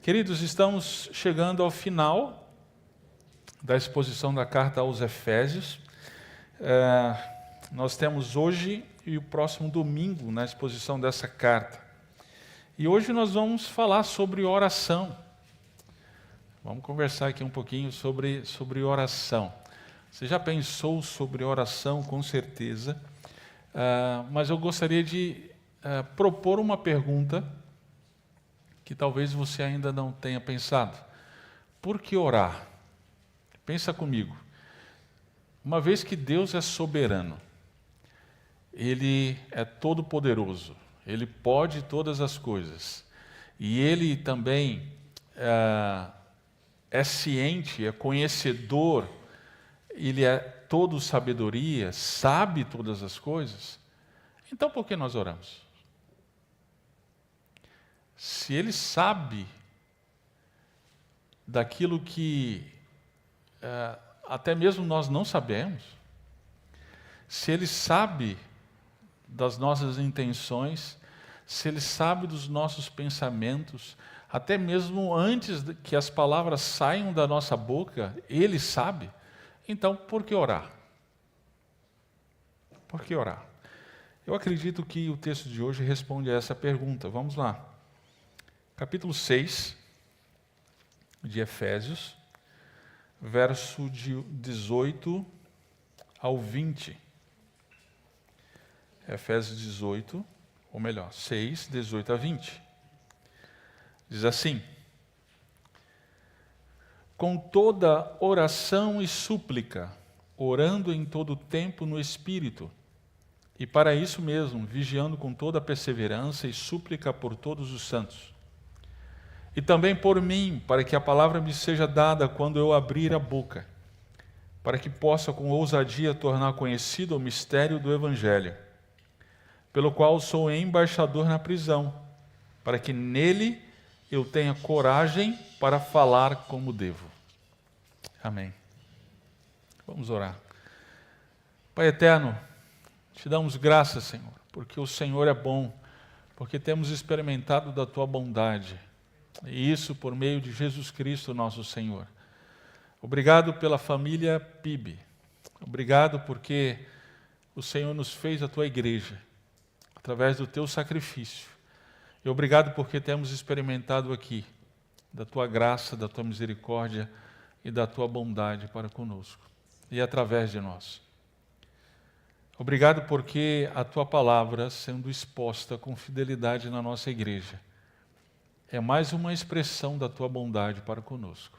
Queridos, estamos chegando ao final da exposição da carta aos Efésios. Nós temos hoje e o próximo domingo na exposição dessa carta. E hoje nós vamos falar sobre oração. Vamos conversar aqui um pouquinho sobre oração. Você já pensou sobre oração, com certeza, mas eu gostaria de propor uma pergunta que talvez você ainda não tenha pensado. Por que orar? Pensa comigo. Uma vez que Deus é soberano, Ele é todo-poderoso, Ele pode todas as coisas, e Ele também é ciente, é conhecedor, Ele é todo sabedoria, sabe todas as coisas. Então por que nós oramos? Se Ele sabe daquilo que até mesmo nós não sabemos, se Ele sabe das nossas intenções, se Ele sabe dos nossos pensamentos, até mesmo antes que as palavras saiam da nossa boca, Ele sabe. Então, por que orar? Por que orar? Eu acredito que o texto de hoje responde a essa pergunta. Vamos lá. Capítulo 6 de Efésios, verso de 18 ao 20. Efésios 18, ou melhor, 6, 18 a 20. Diz assim: com toda oração e súplica, orando em todo tempo no Espírito, e para isso mesmo, vigiando com toda perseverança e súplica por todos os santos. E também por mim, para que a palavra me seja dada quando eu abrir a boca, para que possa com ousadia tornar conhecido o mistério do Evangelho, pelo qual sou embaixador na prisão, para que nele eu tenha coragem para falar como devo. Amém. Vamos orar. Pai eterno, te damos graças, Senhor, porque o Senhor é bom, porque temos experimentado da tua bondade, e isso por meio de Jesus Cristo, nosso Senhor. Obrigado pela família PIB. Obrigado porque o Senhor nos fez a tua igreja, através do teu sacrifício. E obrigado porque temos experimentado aqui da tua graça, da tua misericórdia e da tua bondade para conosco e através de nós. Obrigado porque a tua palavra, sendo exposta com fidelidade na nossa igreja, é mais uma expressão da tua bondade para conosco.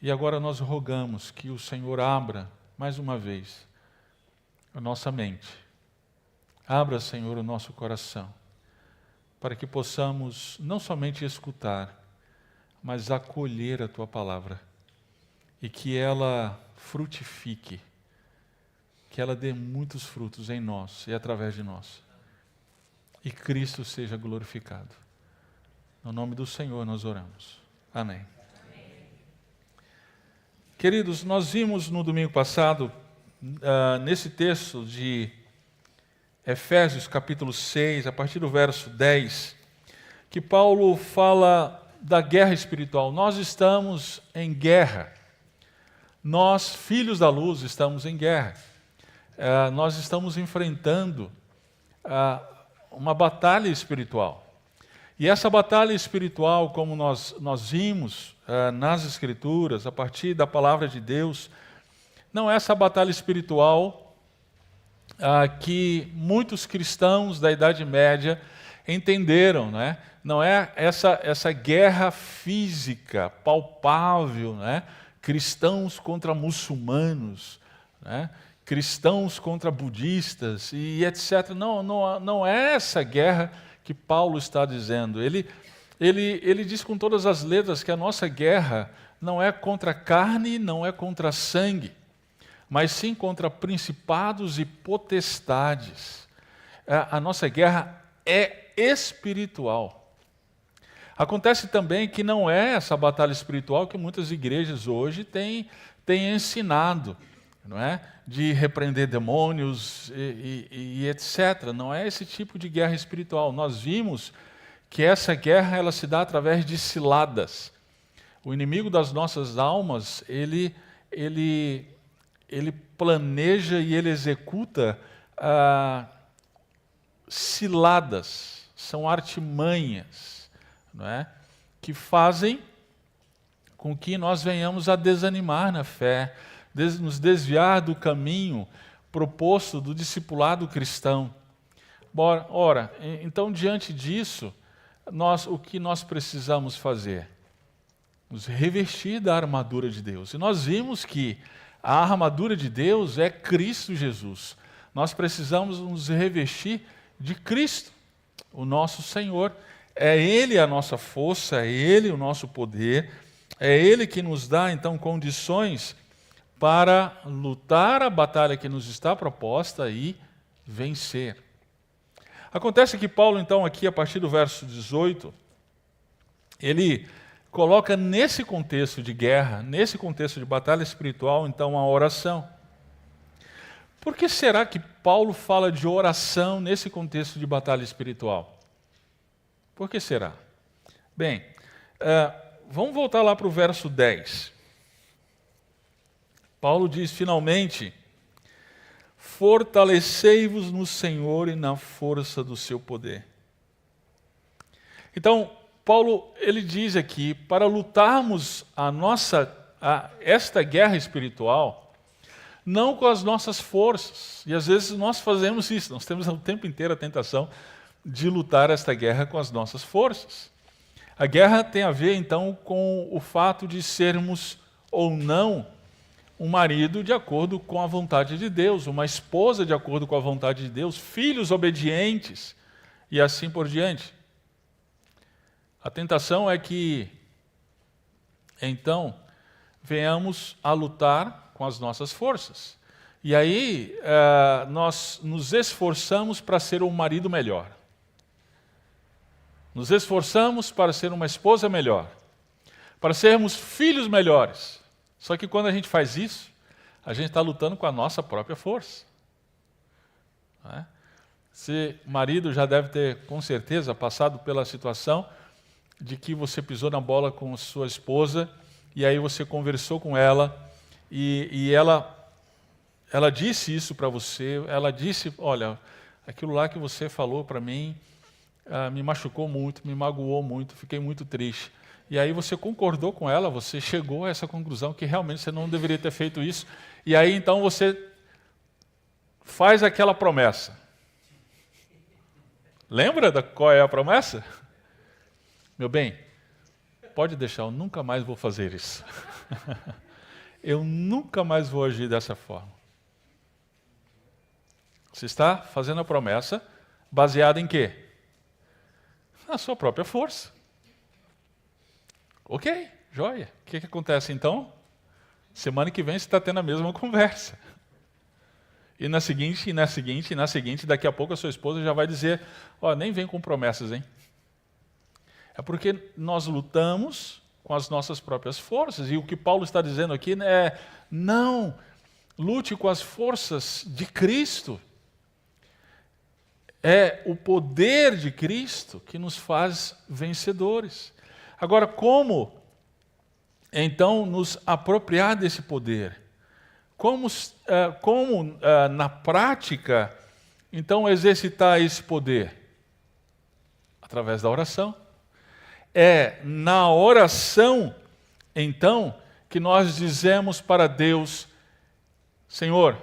E agora nós rogamos que o Senhor abra, mais uma vez, a nossa mente. Abra, Senhor, o nosso coração, para que possamos não somente escutar, mas acolher a tua palavra, e que ela frutifique, que ela dê muitos frutos em nós e através de nós, e Cristo seja glorificado. No nome do Senhor nós oramos. Amém. Queridos, nós vimos no domingo passado, nesse texto de Efésios capítulo 6, a partir do verso 10, que Paulo fala da guerra espiritual. Nós estamos em guerra. Nós, filhos da luz, estamos em guerra. Nós estamos enfrentando uma batalha espiritual. E essa batalha espiritual, como nós vimos nas Escrituras, a partir da palavra de Deus, não é essa batalha espiritual que muitos cristãos da Idade Média entenderam, né? Não é essa guerra física, palpável, né? Cristãos contra muçulmanos, né? Cristãos contra budistas e etc. Não é essa guerra que Paulo está dizendo. Ele diz com todas as letras que a nossa guerra não é contra carne, não é contra sangue, mas sim contra principados e potestades. A nossa guerra é espiritual. Acontece também que não é essa batalha espiritual que muitas igrejas hoje têm ensinado, não é? De repreender demônios e etc. Não é esse tipo de guerra espiritual. Nós vimos que essa guerra ela se dá através de ciladas. O inimigo das nossas almas, ele planeja e ele executa ciladas, são artimanhas, não é? Que fazem com que nós venhamos a desanimar na fé, nos desviar do caminho proposto do discipulado cristão. Ora, então, diante disso, o que nós precisamos fazer? Nos revestir da armadura de Deus. E nós vimos que a armadura de Deus é Cristo Jesus. Nós precisamos nos revestir de Cristo, o nosso Senhor. É Ele a nossa força, é Ele o nosso poder, é Ele que nos dá, então, condições para lutar a batalha que nos está proposta e vencer. Acontece que Paulo, então, aqui, a partir do verso 18, ele coloca nesse contexto de guerra, nesse contexto de batalha espiritual, então, a oração. Por que será que Paulo fala de oração nesse contexto de batalha espiritual? Por que será? Bem, vamos voltar lá para o verso 10. Paulo diz, finalmente, fortalecei-vos no Senhor e na força do seu poder. Então, Paulo ele diz aqui, para lutarmos esta guerra espiritual, não com as nossas forças. E às vezes nós fazemos isso, nós temos o tempo inteiro a tentação de lutar esta guerra com as nossas forças. A guerra tem a ver, então, com o fato de sermos ou não um marido de acordo com a vontade de Deus, uma esposa de acordo com a vontade de Deus, filhos obedientes e assim por diante. A tentação é que, então, venhamos a lutar com as nossas forças. E aí, nós nos esforçamos para ser um marido melhor. Nos esforçamos para ser uma esposa melhor. Para sermos filhos melhores. Só que quando a gente faz isso, a gente está lutando com a nossa própria força. Não é? Esse marido já deve ter, com certeza, passado pela situação de que você pisou na bola com sua esposa e aí você conversou com ela e ela disse isso para você, ela disse, olha, aquilo lá que você falou para mim me machucou muito, me magoou muito, fiquei muito triste. E aí você concordou com ela, você chegou a essa conclusão que realmente você não deveria ter feito isso. E aí então você faz aquela promessa. Lembra qual é a promessa? Meu bem, pode deixar, eu nunca mais vou fazer isso. Eu nunca mais vou agir dessa forma. Você está fazendo a promessa baseada em quê? Na sua própria força. Ok, joia. O que acontece então? Semana que vem você está tendo a mesma conversa. E na seguinte, daqui a pouco a sua esposa já vai dizer, nem vem com promessas, hein? É porque nós lutamos com as nossas próprias forças. E o que Paulo está dizendo aqui é, não, lute com as forças de Cristo. É o poder de Cristo que nos faz vencedores. Agora, como, então, nos apropriar desse poder? Como na prática, então, exercitar esse poder? Através da oração. É na oração, então, que nós dizemos para Deus, Senhor,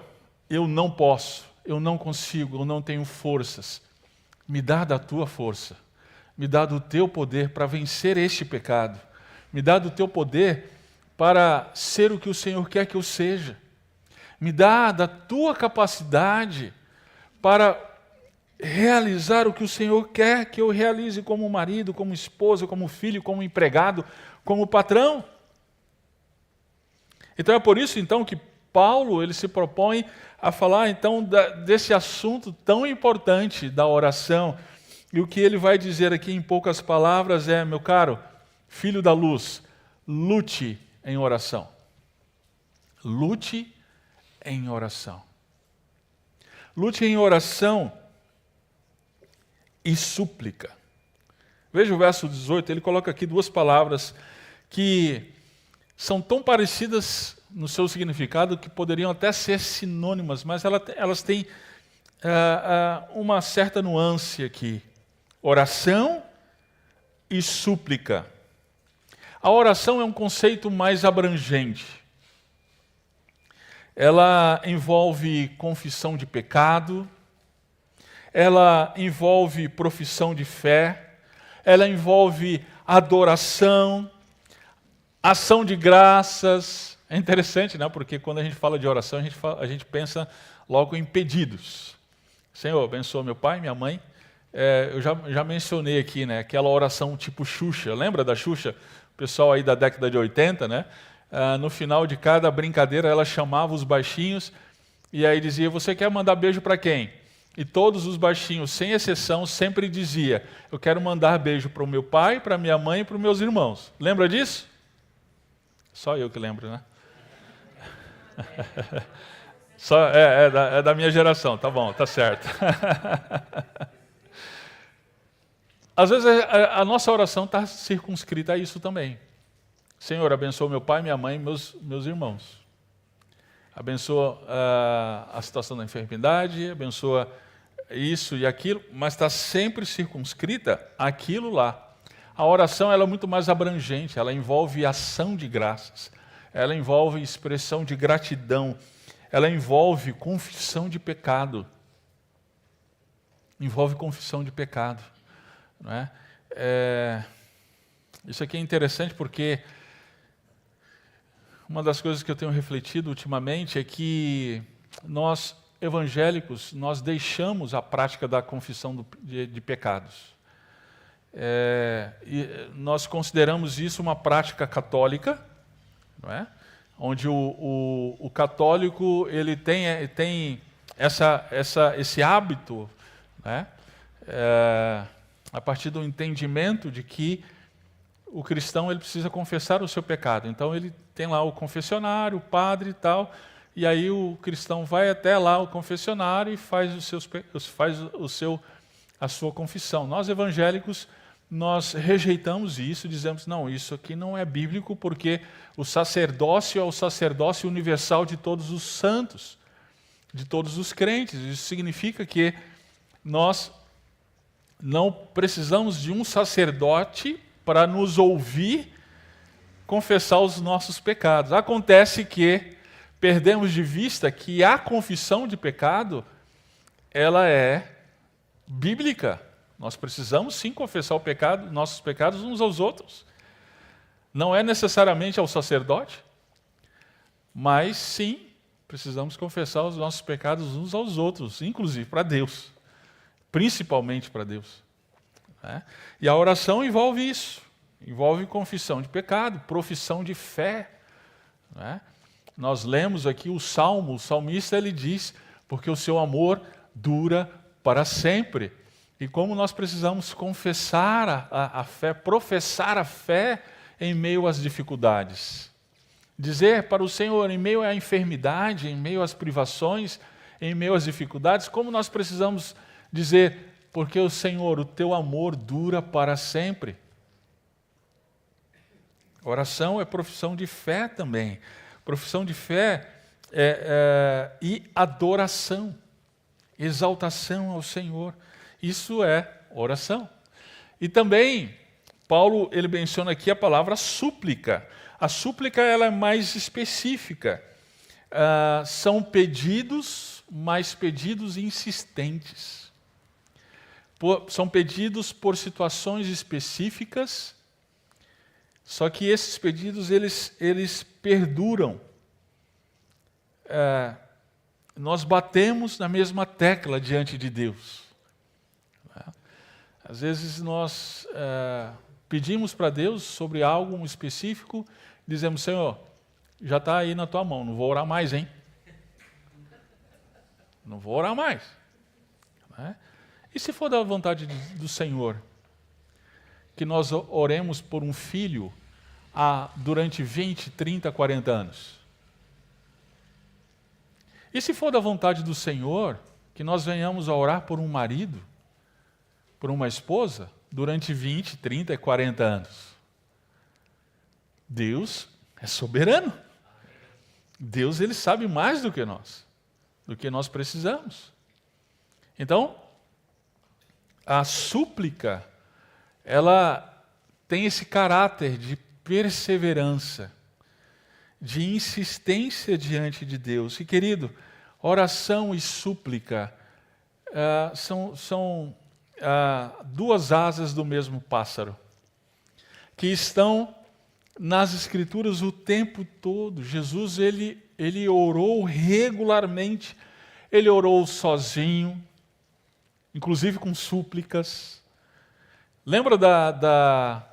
eu não posso, eu não consigo, eu não tenho forças. Me dá da tua força. Me dá do teu poder para vencer este pecado. Me dá do teu poder para ser o que o Senhor quer que eu seja. Me dá da tua capacidade para realizar o que o Senhor quer que eu realize como marido, como esposa, como filho, como empregado, como patrão. Então é por isso então que Paulo ele se propõe a falar então desse assunto tão importante da oração. E o que ele vai dizer aqui em poucas palavras é, meu caro filho da luz, lute em oração. Lute em oração. Lute em oração e súplica. Veja o verso 18, ele coloca aqui duas palavras que são tão parecidas no seu significado que poderiam até ser sinônimas, mas elas têm uma certa nuance aqui. Oração e súplica. A oração é um conceito mais abrangente. Ela envolve confissão de pecado, ela envolve profissão de fé, ela envolve adoração, ação de graças. É interessante, né? Porque quando a gente fala de oração, a gente pensa logo em pedidos. Senhor, abençoa meu pai, minha mãe. Eu já mencionei aqui, né? Aquela oração tipo Xuxa. Lembra da Xuxa? O pessoal aí da década de 80, né? No final de cada brincadeira, ela chamava os baixinhos e aí dizia, você quer mandar beijo para quem? E todos os baixinhos, sem exceção, sempre dizia, eu quero mandar beijo para o meu pai, para minha mãe e para os meus irmãos. Lembra disso? Só eu que lembro, né? É da minha geração, tá bom, tá certo. Às vezes a nossa oração está circunscrita a isso também. Senhor, abençoa meu pai, minha mãe e meus irmãos. Abençoa a situação da enfermidade, abençoa isso e aquilo, mas está sempre circunscrita àquilo lá. A oração ela é muito mais abrangente, ela envolve ação de graças, ela envolve expressão de gratidão, ela envolve confissão de pecado. Envolve confissão de pecado. Não é? Isso aqui é interessante porque uma das coisas que eu tenho refletido ultimamente é que nós, evangélicos, nós deixamos a prática da confissão de pecados. E nós consideramos isso uma prática católica, não é? Onde o católico ele tem esse hábito, né? A partir do entendimento de que o cristão ele precisa confessar o seu pecado. Então ele tem lá o confessionário, o padre e tal, e aí o cristão vai até lá o confessionário e faz a sua confissão. Nós evangélicos, nós rejeitamos isso, dizemos, não, isso aqui não é bíblico porque o sacerdócio é o sacerdócio universal de todos os santos, de todos os crentes. Isso significa que nós não precisamos de um sacerdote para nos ouvir confessar os nossos pecados. Acontece que perdemos de vista que a confissão de pecado, ela é bíblica. Nós precisamos sim confessar nossos pecados uns aos outros. Não é necessariamente ao sacerdote, mas sim, precisamos confessar os nossos pecados uns aos outros, inclusive para Deus, principalmente para Deus. E a oração envolve isso, envolve confissão de pecado, profissão de fé. Nós lemos aqui o salmista ele diz, porque o seu amor dura para sempre. E como nós precisamos confessar a fé, professar a fé em meio às dificuldades. Dizer para o Senhor, em meio à enfermidade, em meio às privações, em meio às dificuldades, como nós precisamos dizer, porque o Senhor, o teu amor dura para sempre. Oração é profissão de fé também. Profissão de fé e adoração, exaltação ao Senhor. Isso é oração. E também, Paulo ele menciona aqui a palavra súplica. A súplica ela é mais específica. São pedidos, mas pedidos insistentes. São pedidos por situações específicas, só que esses pedidos eles perduram. Nós batemos na mesma tecla diante de Deus. Às vezes nós pedimos para Deus sobre algo específico, dizemos, Senhor, já está aí na tua mão, não vou orar mais, hein? Não vou orar mais. E se for da vontade do Senhor, que nós oremos por um filho durante 20, 30, 40 anos? E se for da vontade do Senhor, que nós venhamos a orar por um marido, por uma esposa, durante 20, 30 e 40 anos. Deus é soberano. Deus, ele sabe mais do que nós precisamos. Então, a súplica, ela tem esse caráter de perseverança, de insistência diante de Deus. E, querido, oração e súplica são duas asas do mesmo pássaro, que estão nas Escrituras o tempo todo. Jesus, ele orou regularmente. Ele orou sozinho, inclusive com súplicas. Lembra da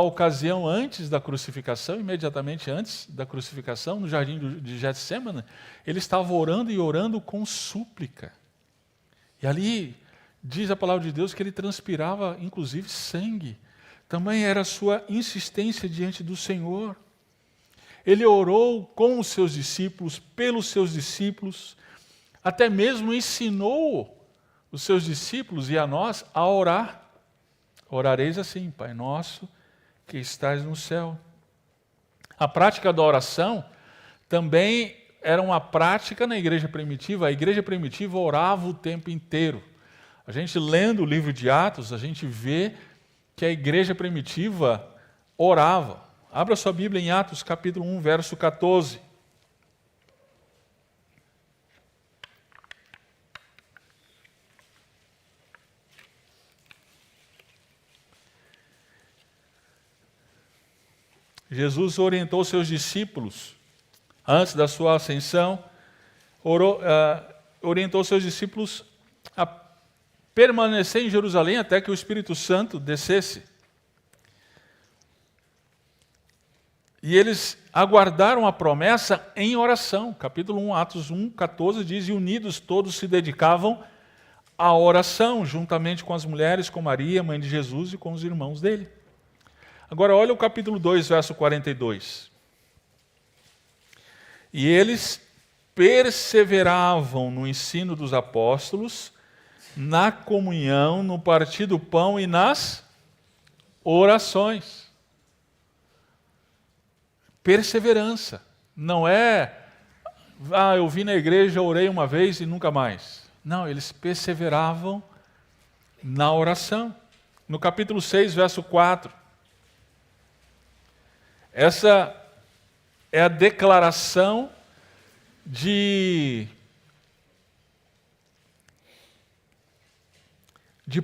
ocasião antes da crucificação, imediatamente antes da crucificação, no jardim de Getsêmani? Ele estava orando e orando com súplica. E ali diz a palavra de Deus que ele transpirava, inclusive, sangue. Também era a sua insistência diante do Senhor. Ele orou com os seus discípulos, pelos seus discípulos, até mesmo ensinou os seus discípulos e a nós a orar. Orareis assim: Pai nosso que estás no céu. A prática da oração também era uma prática na igreja primitiva. A igreja primitiva orava o tempo inteiro. A gente lendo o livro de Atos, a gente vê que a igreja primitiva orava. Abra sua Bíblia em Atos capítulo 1, verso 14. Jesus orientou seus discípulos, antes da sua ascensão, orientou seus discípulos a permanecer em Jerusalém até que o Espírito Santo descesse. E eles aguardaram a promessa em oração. Capítulo 1, Atos 1, 14 diz: e unidos todos se dedicavam à oração, juntamente com as mulheres, com Maria, mãe de Jesus, e com os irmãos dele. Agora olha o capítulo 2, verso 42. E eles perseveravam no ensino dos apóstolos, na comunhão, no partir do pão e nas orações. Perseverança. Não é, eu vim na igreja, orei uma vez e nunca mais. Não, eles perseveravam na oração. No capítulo 6, verso 4. Essa é a declaração de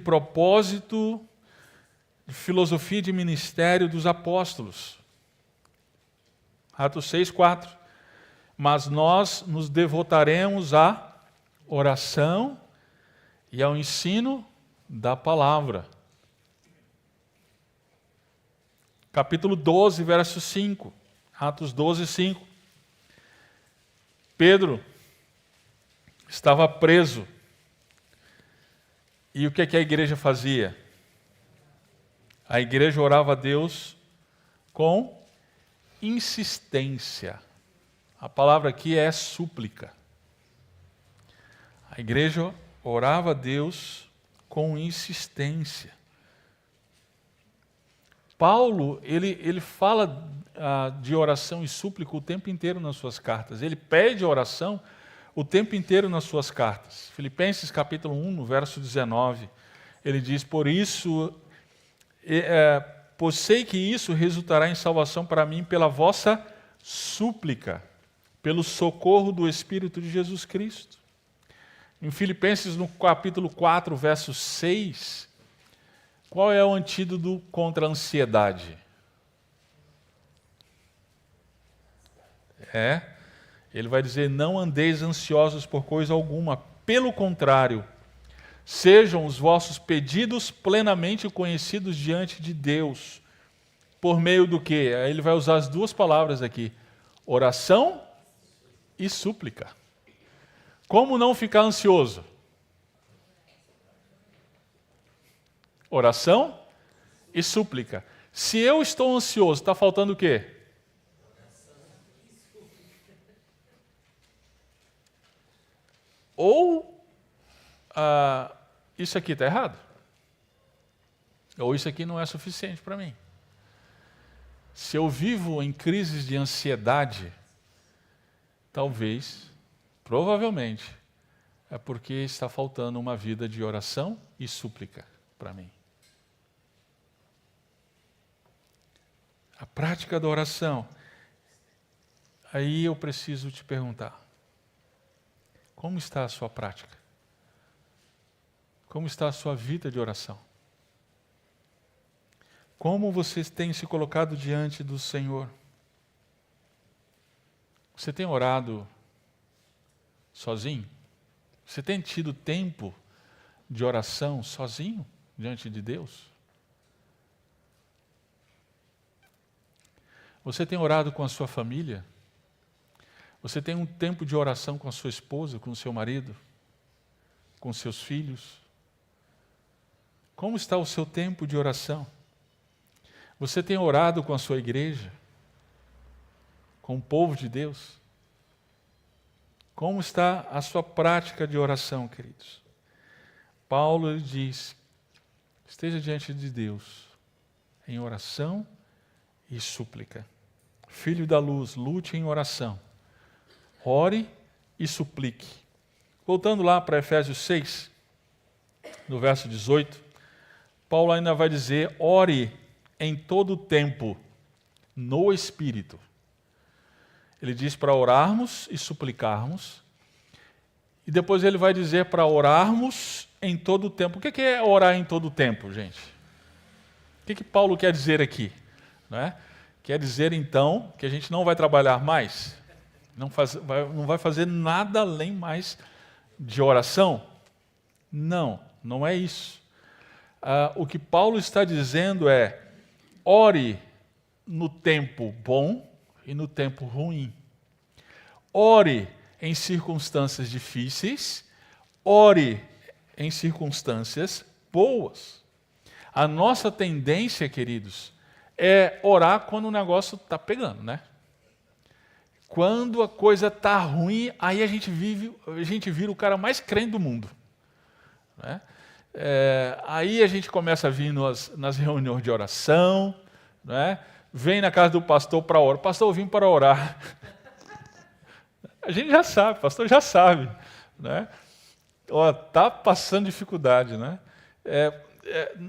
propósito, de filosofia de ministério dos apóstolos. Atos 6, 4. Mas nós nos devotaremos à oração e ao ensino da palavra. Capítulo 12, verso 5. Atos 12, 5. Pedro estava preso. E o que a igreja fazia? A igreja orava a Deus com insistência. A palavra aqui é súplica. A igreja orava a Deus com insistência. Paulo, ele fala de oração e súplica o tempo inteiro nas suas cartas. Ele pede oração o tempo inteiro nas suas cartas. Filipenses capítulo 1, no verso 19, ele diz: por isso, pois sei que isso resultará em salvação para mim pela vossa súplica, pelo socorro do Espírito de Jesus Cristo. Em Filipenses, no capítulo 4, verso 6, qual é o antídoto contra a ansiedade? Ele vai dizer: não andeis ansiosos por coisa alguma, pelo contrário, sejam os vossos pedidos plenamente conhecidos diante de Deus. Por meio do quê? Ele vai usar as duas palavras aqui: oração e súplica. Como não ficar ansioso? Oração e súplica. Se eu estou ansioso, está faltando o quê? Ou isso aqui está errado. ou isso aqui não é suficiente para mim. Se eu vivo em crises de ansiedade, talvez, provavelmente, é porque está faltando uma vida de oração e súplica para mim. A prática da oração. Aí eu preciso te perguntar, como está a sua prática? Como está a sua vida de oração? Como você tem se colocado diante do Senhor? Você tem orado sozinho? Você tem tido tempo de oração sozinho diante de Deus? Você tem orado com a sua família? Você tem um tempo de oração com a sua esposa, com o seu marido, com seus filhos? Como está o seu tempo de oração? Você tem orado com a sua igreja? Com o povo de Deus? Como está a sua prática de oração, queridos? Paulo diz, esteja diante de Deus em oração e súplica. Filho da luz, lute em oração. Ore e suplique. Voltando lá para Efésios 6, no verso 18, Paulo ainda vai dizer, ore em todo o tempo, no Espírito. Ele diz para orarmos e suplicarmos, e depois ele vai dizer para orarmos em todo o tempo. O que é orar em todo o tempo, gente? O que Paulo quer dizer aqui? Não é? Quer dizer, então, que a gente não vai trabalhar mais? Não vai fazer nada além mais de oração? Não, não é isso. O que Paulo está dizendo é, ore no tempo bom e no tempo ruim. Ore em circunstâncias difíceis, ore em circunstâncias boas. A nossa tendência, queridos, é orar quando o negócio está pegando, né? Quando a coisa está ruim, aí a gente vira o cara mais crente do mundo, né? Aí a gente começa a vir nas reuniões de oração, né? Vem na casa do pastor para orar. Pastor, eu vim para orar. A gente já sabe, o pastor já sabe, né? Está passando dificuldade, né?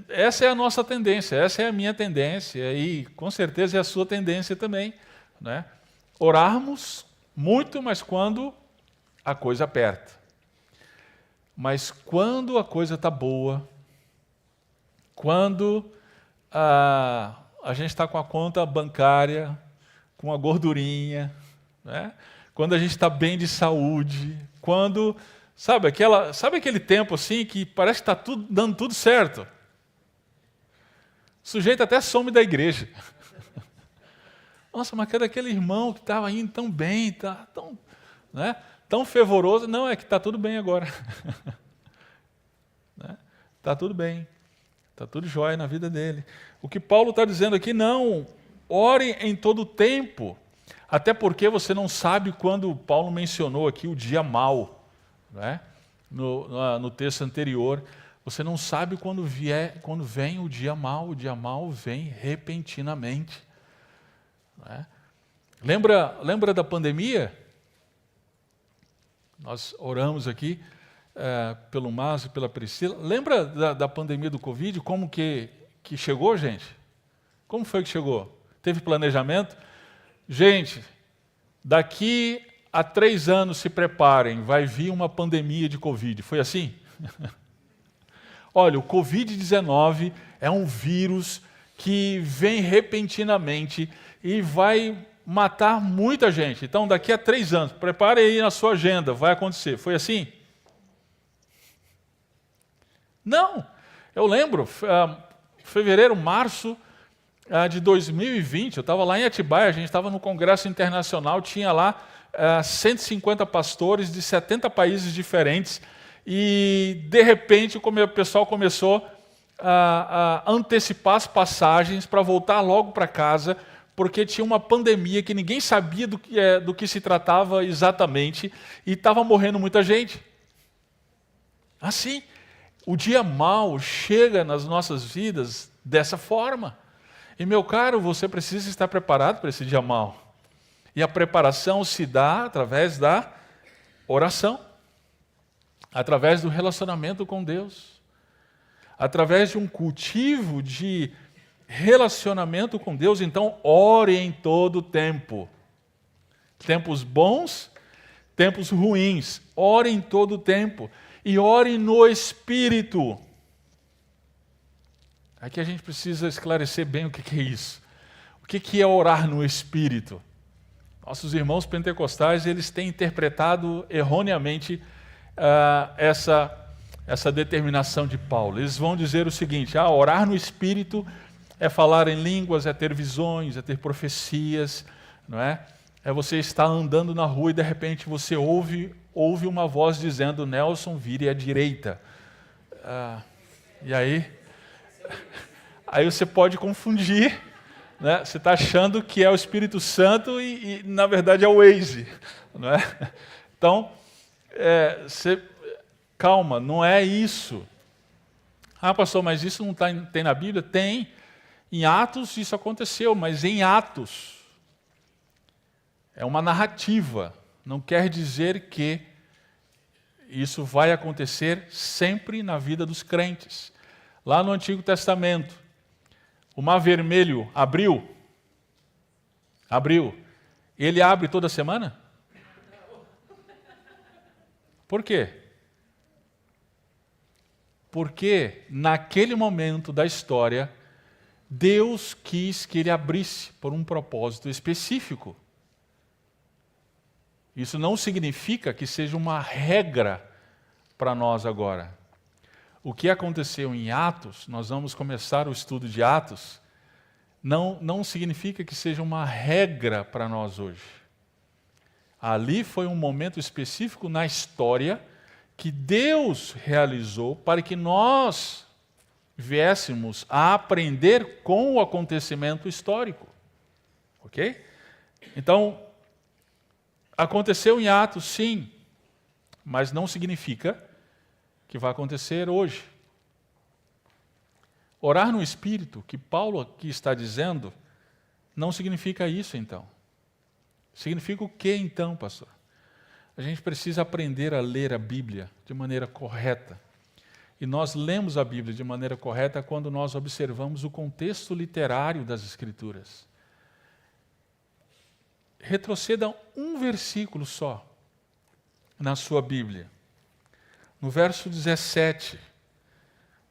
Essa é a nossa tendência, essa é a minha tendência e com certeza é a sua tendência também, né? Orarmos muito, mas quando a coisa aperta. Mas quando a coisa está boa, quando a gente está com a conta bancária, com a gordurinha, né? Quando a gente está bem de saúde, quando... Sabe aquele tempo assim que parece que está dando tudo certo? O sujeito até some da igreja. Nossa, mas cadê aquele irmão que estava indo tão bem, tão fervoroso? Não, é que está tudo bem agora. Está tudo bem. Está tudo jóia na vida dele. O que Paulo está dizendo aqui, não, ore em todo o tempo. Até porque você não sabe quando Paulo mencionou aqui o dia mau. Né? No texto anterior, você não sabe quando vem o dia mau vem repentinamente. Né? Lembra da pandemia? Nós oramos aqui pelo Márcio e pela Priscila. Lembra da pandemia do Covid? Como que chegou, gente? Como foi que chegou? Teve planejamento? Gente, daqui a 3 anos se preparem, vai vir uma pandemia de Covid. Foi assim? Olha, o Covid-19 é um vírus que vem repentinamente e vai matar muita gente. Então, daqui a 3 anos, prepare aí na sua agenda, vai acontecer. Foi assim? Não. Eu lembro, fevereiro, março de 2020, eu estava lá em Atibaia, a gente estava no Congresso Internacional, tinha lá 150 pastores de 70 países diferentes e, de repente, o pessoal começou a antecipar as passagens para voltar logo para casa, porque tinha uma pandemia que ninguém sabia do que se tratava exatamente e estava morrendo muita gente. Assim, o dia mau chega nas nossas vidas dessa forma. E, meu caro, você precisa estar preparado para esse dia mau. E a preparação se dá através da oração, através do relacionamento com Deus, através de um cultivo de relacionamento com Deus. Então, ore em todo tempo. Tempos bons, tempos ruins. Ore em todo tempo. E ore no Espírito. Aqui a gente precisa esclarecer bem o que é isso. O que é orar no Espírito? Nossos irmãos pentecostais, eles têm interpretado erroneamente essa determinação de Paulo. Eles vão dizer o seguinte: orar no Espírito é falar em línguas, é ter visões, é ter profecias, não é? É você estar andando na rua e de repente você ouve uma voz dizendo: Nelson, vire à direita. E aí você pode confundir, né? Você está achando que é o Espírito Santo e na verdade é o Waze, não é? Então, calma, não é isso. Pastor, mas isso não tem na Bíblia? Tem. Em Atos isso aconteceu, mas em Atos é uma narrativa. Não quer dizer que isso vai acontecer sempre na vida dos crentes. Lá no Antigo Testamento, o Mar Vermelho abriu. Ele abre toda semana? Por quê? Porque naquele momento da história, Deus quis que ele abrisse por um propósito específico. Isso não significa que seja uma regra para nós agora. O que aconteceu em Atos, nós vamos começar o estudo de Atos, não significa que seja uma regra para nós hoje. Ali foi um momento específico na história que Deus realizou para que nós viéssemos a aprender com o acontecimento histórico. Ok? Então, aconteceu em Atos, sim, mas não significa que vai acontecer hoje. Orar no Espírito, que Paulo aqui está dizendo, não significa isso, então. Significa o que, então, pastor? A gente precisa aprender a ler a Bíblia de maneira correta. E nós lemos a Bíblia de maneira correta quando nós observamos o contexto literário das Escrituras. Retroceda um versículo só na sua Bíblia. No verso 17,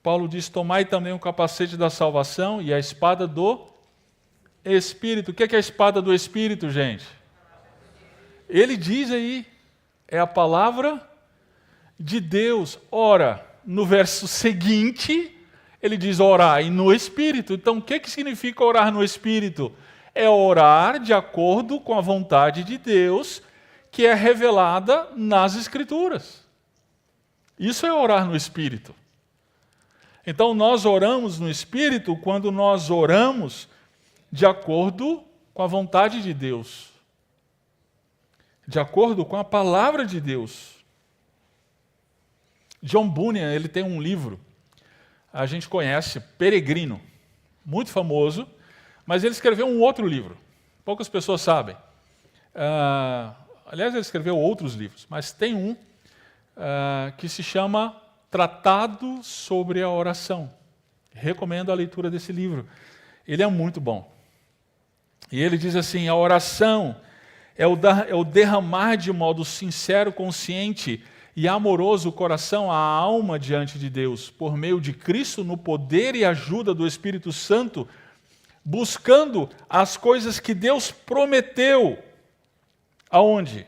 Paulo diz: tomai também o capacete da salvação e a espada do Espírito. O que é a espada do Espírito, gente? Ele diz aí, é a palavra de Deus. Ora, no verso seguinte, ele diz: orai no Espírito. Então, o que significa orar no Espírito? É orar de acordo com a vontade de Deus, que é revelada nas Escrituras. Isso é orar no Espírito. Então, nós oramos no Espírito quando nós oramos de acordo com a vontade de Deus, de acordo com a palavra de Deus. John Bunyan, ele tem um livro, a gente conhece, Peregrino, muito famoso, mas ele escreveu um outro livro, poucas pessoas sabem. Aliás, ele escreveu outros livros, mas tem um que se chama Tratado sobre a Oração. Recomendo a leitura desse livro. Ele é muito bom. E ele diz assim: a oração é o derramar de modo sincero, consciente e amoroso o coração, a alma diante de Deus, por meio de Cristo, no poder e ajuda do Espírito Santo, buscando as coisas que Deus prometeu. Aonde?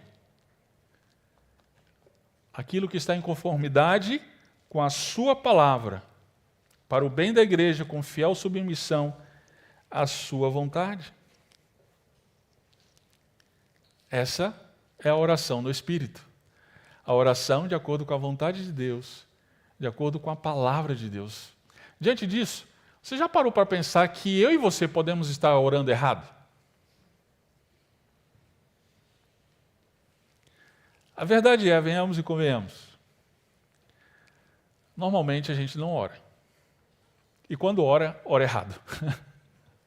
Aquilo que está em conformidade com a sua palavra, para o bem da igreja, com fiel submissão à sua vontade. Essa é a oração no Espírito. A oração de acordo com a vontade de Deus, de acordo com a palavra de Deus. Diante disso, você já parou para pensar que eu e você podemos estar orando errado? A verdade é, venhamos e convenhamos, normalmente a gente não ora. E quando ora, ora errado.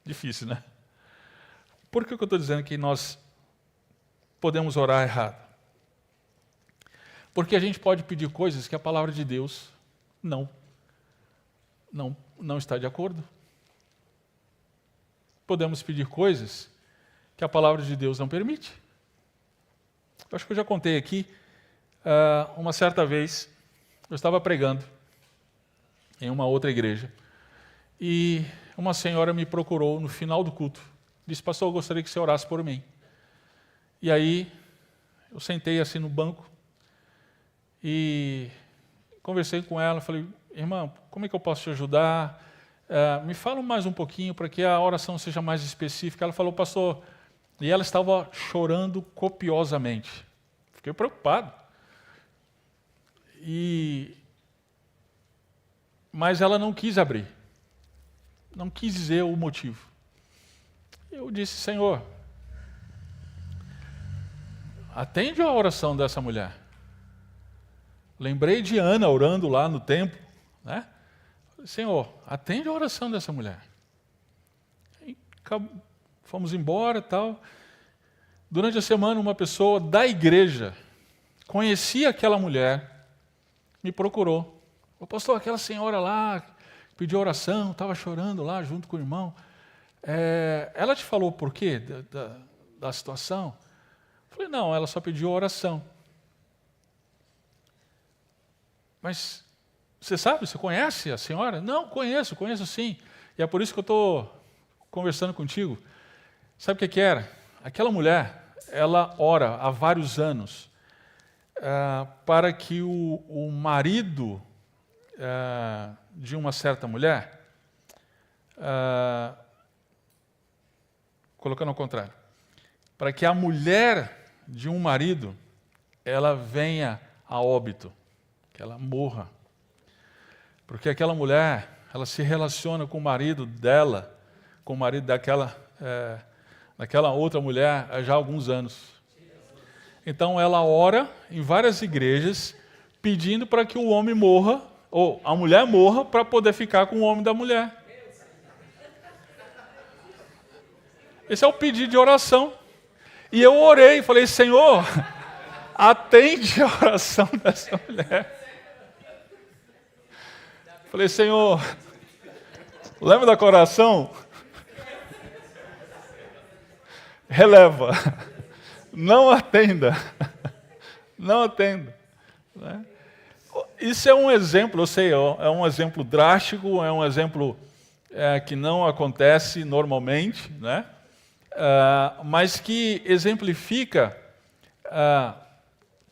Difícil, né? Por que eu estou dizendo que nós podemos orar errado? Porque a gente pode pedir coisas que a palavra de Deus não está de acordo. Podemos pedir coisas que a palavra de Deus não permite. Eu acho que eu já contei aqui, uma certa vez, eu estava pregando em uma outra igreja, e uma senhora me procurou no final do culto, disse: pastor, eu gostaria que você orasse por mim. E aí, eu sentei assim no banco, e conversei com ela, falei: irmã, como é que eu posso te ajudar? Me fala mais um pouquinho para que a oração seja mais específica. Ela falou: pastor, e ela estava chorando copiosamente. Fiquei preocupado. Mas ela não quis abrir. Não quis dizer o motivo. Eu disse: Senhor, atende a oração dessa mulher. Lembrei de Ana orando lá no templo, né? Senhor, atende a oração dessa mulher. E fomos embora e tal. Durante a semana, uma pessoa da igreja conhecia aquela mulher, me procurou. O pastor, aquela senhora lá pediu oração, estava chorando lá junto com o irmão. Ela te falou por quê da situação? Eu falei: não, ela só pediu oração. Mas você sabe, você conhece a senhora? Não, conheço sim. E é por isso que eu estou conversando contigo. Sabe o que era? Aquela mulher, ela ora há vários anos para que o marido de uma certa mulher, colocando ao contrário, para que a mulher de um marido, ela venha a óbito, que ela morra. Porque aquela mulher, ela se relaciona com o marido dela, com o marido daquela outra mulher há já alguns anos. Então ela ora em várias igrejas pedindo para que o homem morra, ou a mulher morra, para poder ficar com o homem da mulher. Esse é o pedido de oração. E eu orei, falei: Senhor, atende a oração dessa mulher. Falei: Senhor, lembra da coração? Releva. Não atenda. Não atenda. Né? Isso é um exemplo, eu sei, é um exemplo drástico, é um exemplo que não acontece normalmente, né? Mas que exemplifica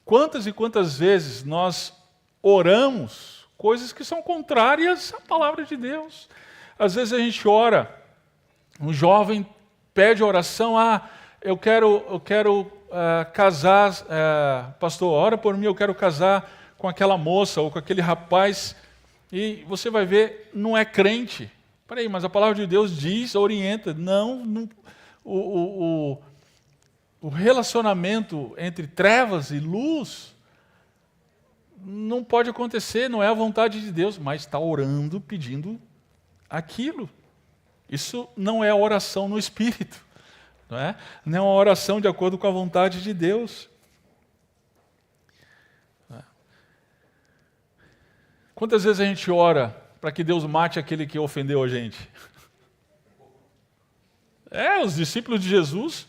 quantas e quantas vezes nós oramos coisas que são contrárias à palavra de Deus. Às vezes a gente ora, um jovem pede oração: eu quero casar, pastor, ora por mim, eu quero casar com aquela moça ou com aquele rapaz. E você vai ver, não é crente. Peraí, mas a palavra de Deus diz, orienta. Não o relacionamento entre trevas e luz não pode acontecer, não é a vontade de Deus, mas está orando, pedindo aquilo. Isso não é oração no Espírito, não é uma oração de acordo com a vontade de Deus. Quantas vezes a gente ora para que Deus mate aquele que ofendeu a gente? Os discípulos de Jesus,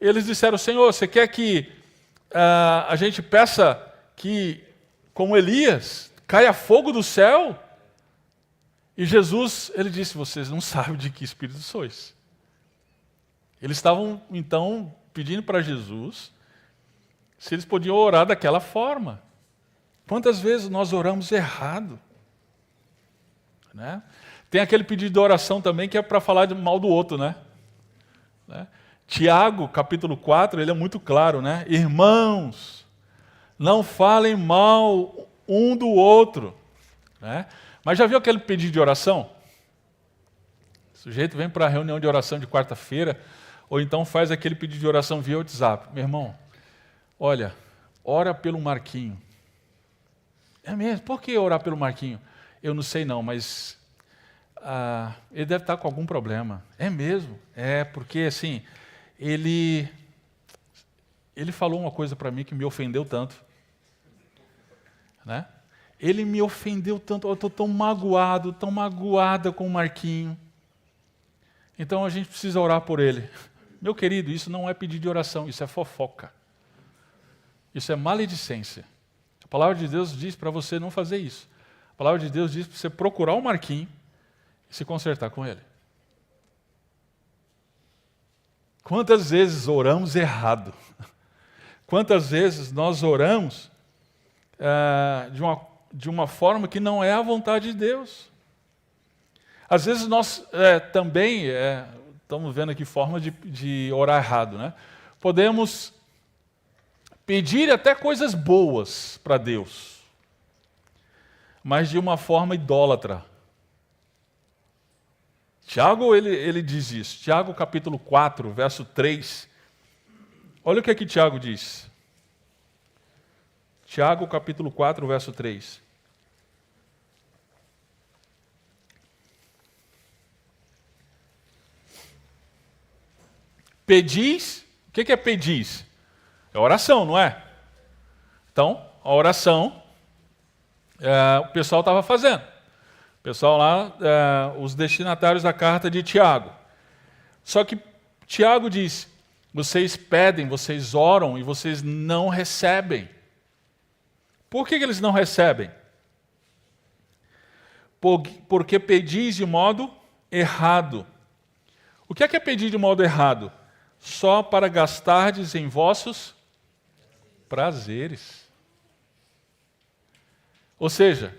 eles disseram: Senhor, você quer que a gente peça que, como Elias, caia fogo do céu? E Jesus, ele disse: vocês não sabem de que espírito sois. Eles estavam, então, pedindo para Jesus se eles podiam orar daquela forma. Quantas vezes nós oramos errado? Né? Tem aquele pedido de oração também que é para falar de mal do outro, né? Tiago, capítulo 4, ele é muito claro, né? Irmãos, não falem mal um do outro. Né? Mas já viu aquele pedido de oração? O sujeito vem para a reunião de oração de quarta-feira, ou então faz aquele pedido de oração via WhatsApp. Meu irmão, olha, ora pelo Marquinho. É mesmo? Por que orar pelo Marquinho? Eu não sei não, mas ele deve estar com algum problema. É mesmo? É, porque assim, ele falou uma coisa para mim que me ofendeu tanto. Né? Ele me ofendeu tanto, eu estou tão magoada com o Marquinho. Então a gente precisa orar por ele. Meu querido, isso não é pedido de oração, isso é fofoca. Isso é maledicência. A palavra de Deus diz para você não fazer isso. A palavra de Deus diz para você procurar o Marquinho e se consertar com ele. Quantas vezes oramos errado? Quantas vezes nós oramos de uma forma que não é a vontade de Deus? Às vezes nós também estamos vendo aqui forma de orar errado, né? Podemos pedir até coisas boas para Deus, mas de uma forma idólatra. Tiago, ele diz isso. Tiago capítulo 4, verso 3. Olha o que Tiago diz. Tiago capítulo 4, verso 3. Pedis, o que é pedis? É oração, não é? Então, a oração, o pessoal estava fazendo. O pessoal lá, os destinatários da carta de Tiago. Só que Tiago diz, vocês pedem, vocês oram e vocês não recebem. Por que eles não recebem? Porque pedis de modo errado. O que é pedir de modo errado? Só para gastardes em vossos prazeres. Ou seja,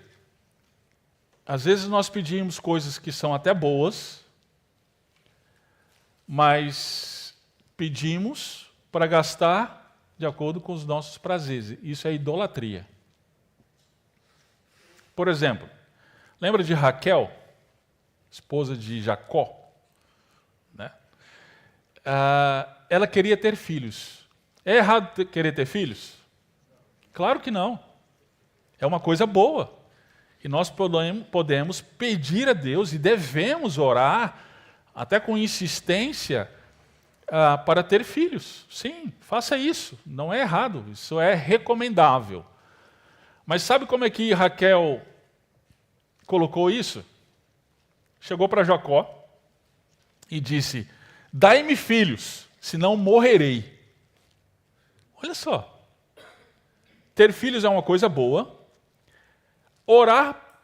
às vezes nós pedimos coisas que são até boas, mas pedimos para gastar de acordo com os nossos prazeres. Isso é idolatria. Por exemplo, lembra de Raquel, esposa de Jacó? Né? Ela queria ter filhos. É errado querer ter filhos? Claro que não. É uma coisa boa. E nós podemos pedir a Deus e devemos orar, até com insistência, para ter filhos. Sim, faça isso. Não é errado. Isso é recomendável. Mas sabe como é que Raquel colocou isso? Chegou para Jacó e disse, dai-me filhos, senão morrerei. Olha só. Ter filhos é uma coisa boa. Orar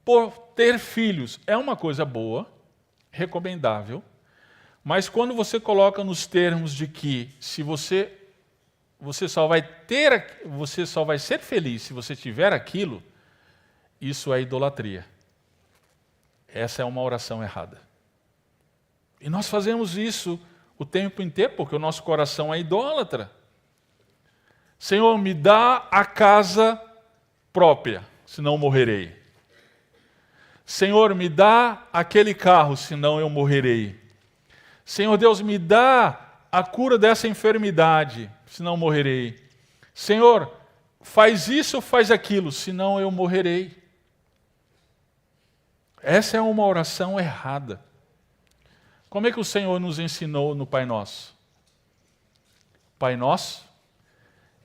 por ter filhos é uma coisa boa, recomendável. Mas quando você coloca nos termos de que se você só vai ser feliz se você tiver aquilo, isso é idolatria. Essa é uma oração errada. E nós fazemos isso o tempo inteiro, porque o nosso coração é idólatra. Senhor, me dá a casa própria, senão morrerei. Senhor, me dá aquele carro, senão eu morrerei. Senhor Deus, me dá a cura dessa enfermidade, senão morrerei. Senhor, faz isso ou faz aquilo, senão eu morrerei. Essa é uma oração errada. Como é que o Senhor nos ensinou no Pai Nosso? Pai Nosso,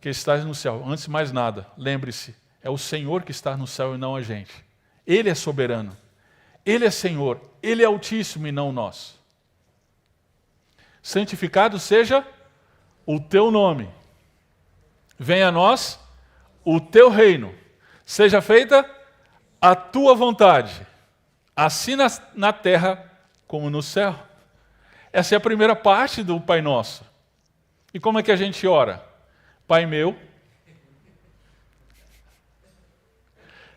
que estás no céu. Antes de mais nada, lembre-se, é o Senhor que está no céu e não a gente. Ele é soberano. Ele é Senhor. Ele é altíssimo e não nós. Santificado seja o teu nome. Venha a nós o teu reino. Seja feita a tua vontade, assim na terra como no céu. Essa é a primeira parte do Pai Nosso. E como é que a gente ora? Pai meu,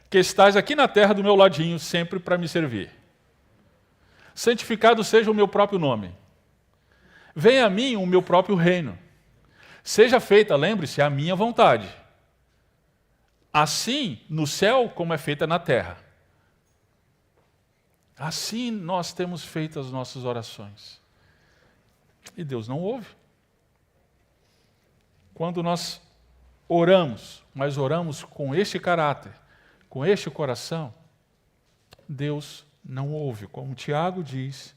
que estás aqui na terra do meu ladinho, sempre para me servir. Santificado seja o meu próprio nome. Venha a mim o meu próprio reino. Seja feita, lembre-se, a minha vontade. Assim no céu como é feita na terra. Assim nós temos feito as nossas orações. E Deus não ouve. Quando nós oramos, mas oramos com este caráter, com este coração, Deus não ouve. Como Tiago diz,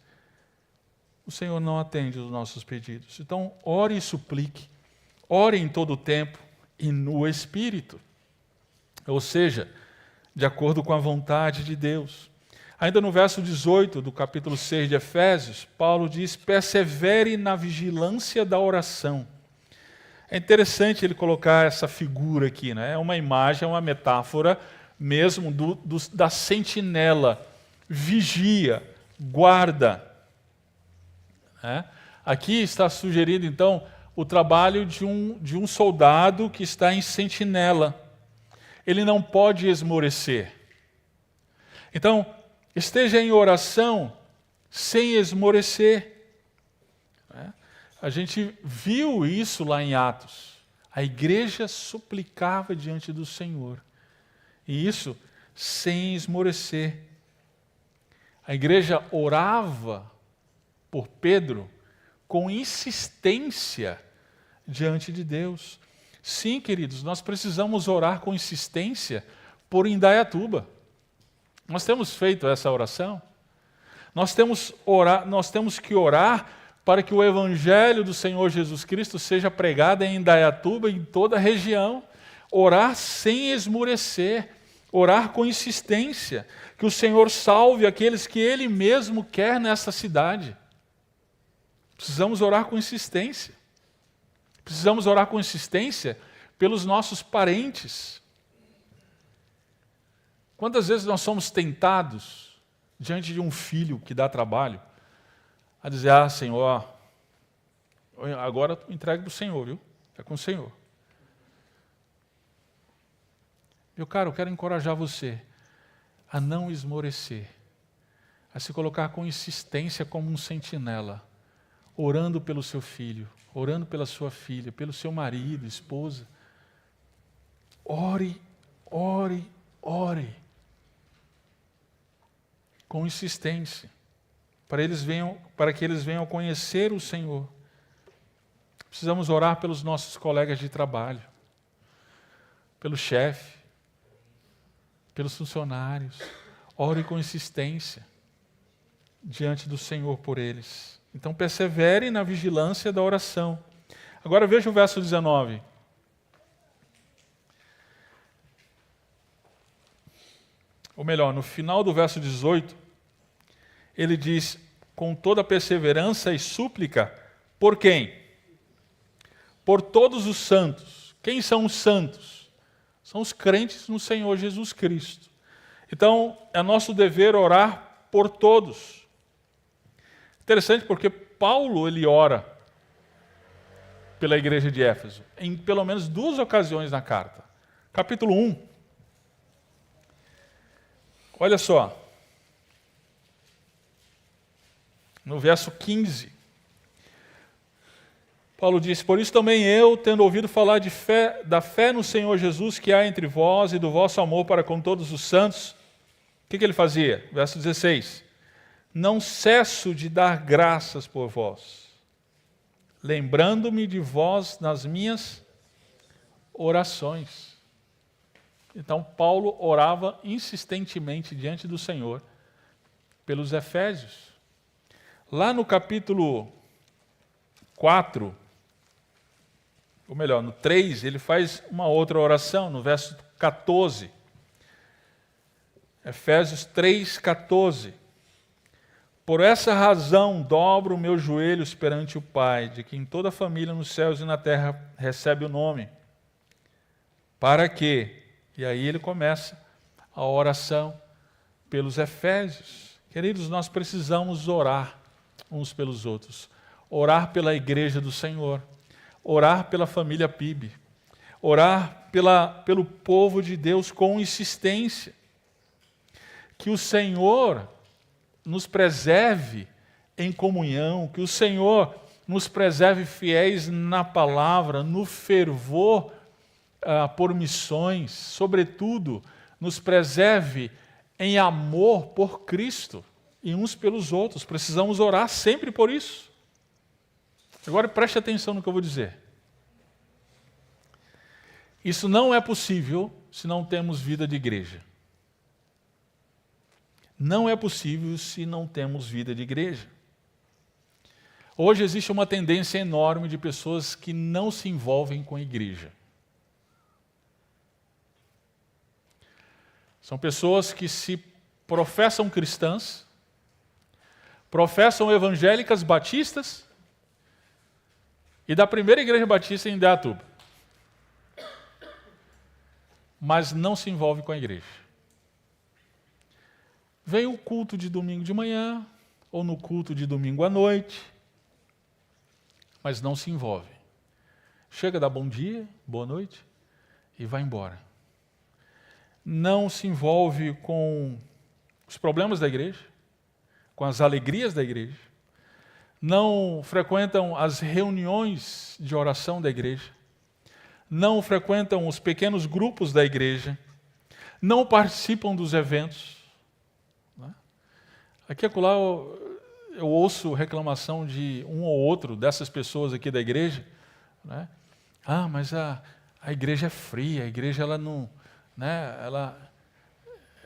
o Senhor não atende os nossos pedidos. Então, ore e suplique. Ore em todo o tempo e no Espírito. Ou seja, de acordo com a vontade de Deus. Ainda no verso 18 do capítulo 6 de Efésios, Paulo diz: persevere na vigilância da oração. É interessante ele colocar essa figura aqui, né? É uma imagem, é uma metáfora mesmo da sentinela. Vigia, guarda. Né? Aqui está sugerido, então, o trabalho de um soldado que está em sentinela. Ele não pode esmorecer. Então, esteja em oração sem esmorecer. A gente viu isso lá em Atos. A igreja suplicava diante do Senhor. E isso sem esmorecer. A igreja orava por Pedro com insistência diante de Deus. Sim, queridos, nós precisamos orar com insistência por Indaiatuba. Nós temos feito essa oração. Nós temos que orar para que o Evangelho do Senhor Jesus Cristo seja pregado em Indaiatuba e em toda a região. Orar sem esmorecer, orar com insistência, que o Senhor salve aqueles que Ele mesmo quer nessa cidade. Precisamos orar com insistência. Precisamos orar com insistência pelos nossos parentes. Quantas vezes nós somos tentados, diante de um filho que dá trabalho, a dizer: ah, Senhor, agora entregue para o Senhor, viu? É com o Senhor. Meu caro, eu quero encorajar você a não esmorecer, a se colocar com insistência como um sentinela, orando pelo seu filho, orando pela sua filha, pelo seu marido, esposa. Ore, ore, ore. Com insistência, para que eles venham conhecer o Senhor. Precisamos orar pelos nossos colegas de trabalho, pelo chefe, pelos funcionários. Ore com insistência diante do Senhor por eles. Então persevere na vigilância da oração. Agora veja o verso 19. Ou melhor, no final do verso 18, ele diz: com toda perseverança e súplica, por quem? Por todos os santos. Quem são os santos? São os crentes no Senhor Jesus Cristo. Então, é nosso dever orar por todos. Interessante porque Paulo, ele ora pela igreja de Éfeso, em pelo menos 2 ocasiões na carta. Capítulo 1. Olha só. No verso 15. Paulo diz: por isso também eu, tendo ouvido falar da fé no Senhor Jesus que há entre vós e do vosso amor para com todos os santos, o que ele fazia? Verso 16. Não cesso de dar graças por vós, lembrando-me de vós nas minhas orações. Então Paulo orava insistentemente diante do Senhor pelos efésios. Lá no capítulo 4, ou melhor, no 3, ele faz uma outra oração, no verso 14. Efésios 3, 14. Por essa razão dobro os meus joelhos perante o Pai, de quem toda a família nos céus e na terra recebe o nome. Para que? E aí ele começa a oração pelos efésios. Queridos, nós precisamos orar uns pelos outros. Orar pela igreja do Senhor. Orar pela família PIB. Orar pelo povo de Deus com insistência. Que o Senhor nos preserve em comunhão, que o Senhor nos preserve fiéis na palavra, no fervor por missões, sobretudo, nos preserve em amor por Cristo e uns pelos outros. Precisamos orar sempre por isso. Agora preste atenção no que eu vou dizer. Isso não é possível se não temos vida de igreja. Não é possível se não temos vida de igreja. Hoje existe uma tendência enorme de pessoas que não se envolvem com a igreja. São pessoas que se professam cristãs, professam evangélicas batistas e da primeira igreja batista em Indaiatuba, mas não se envolve com a igreja. Vem o culto de domingo de manhã ou no culto de domingo à noite, mas não se envolve. Chega, dá bom dia, boa noite e vai embora. Não se envolve com os problemas da igreja, com as alegrias da igreja. Não frequentam as reuniões de oração da igreja. Não frequentam os pequenos grupos da igreja. Não participam dos eventos. Aqui e acolá eu ouço reclamação de um ou outro dessas pessoas aqui da igreja, né? Ah, mas a igreja é fria, a igreja ela não, né,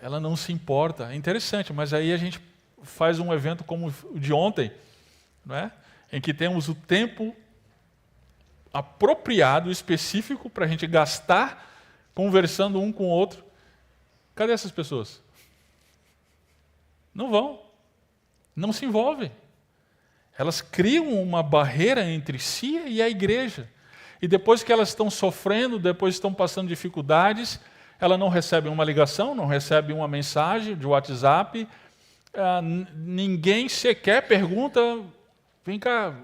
ela não se importa. É interessante, mas aí a gente faz um evento como o de ontem, né, em que temos o tempo apropriado, específico, para a gente gastar conversando um com o outro. Cadê essas pessoas? Não vão. Não se envolvem. Elas criam uma barreira entre si e a igreja. E depois que elas estão sofrendo, depois estão passando dificuldades, elas não recebem uma ligação, não recebem uma mensagem de WhatsApp, ninguém sequer pergunta, vem cá,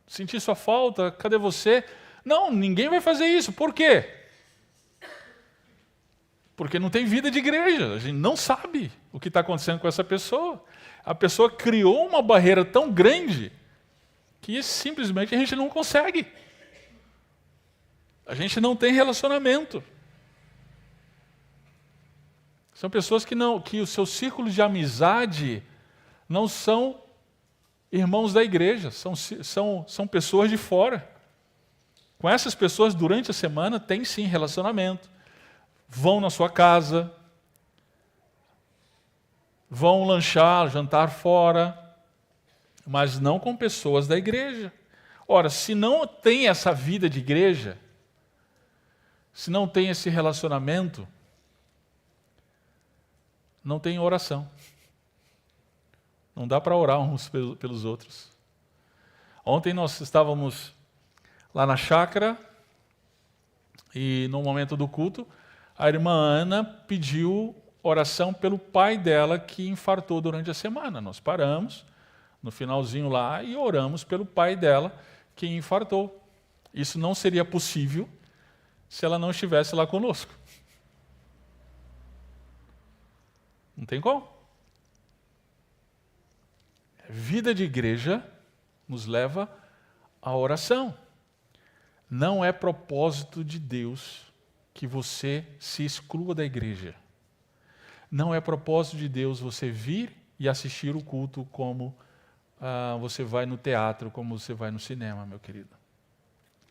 senti sua falta, cadê você? Não, ninguém vai fazer isso. Por quê? Porque não tem vida de igreja, a gente não sabe o que está acontecendo com essa pessoa. A pessoa criou uma barreira tão grande que simplesmente a gente não consegue. A gente não tem relacionamento. São pessoas que o seu círculo de amizade não são irmãos da igreja, são pessoas de fora. Com essas pessoas, durante a semana, tem sim relacionamento. Vão na sua casa, vão lanchar, jantar fora, mas não com pessoas da igreja. Ora, se não tem essa vida de igreja, se não tem esse relacionamento, não tem oração. Não dá para orar uns pelos outros. Ontem nós estávamos lá na chácara e no momento do culto, a irmã Ana pediu oração pelo pai dela que infartou durante a semana. Nós paramos no finalzinho lá e oramos pelo pai dela que infartou. Isso não seria possível se ela não estivesse lá conosco. Não tem como. Vida de igreja nos leva à oração. Não é propósito de Deus que você se exclua da igreja. Não é propósito de Deus você vir e assistir o culto como você vai no teatro, como você vai no cinema, meu querido.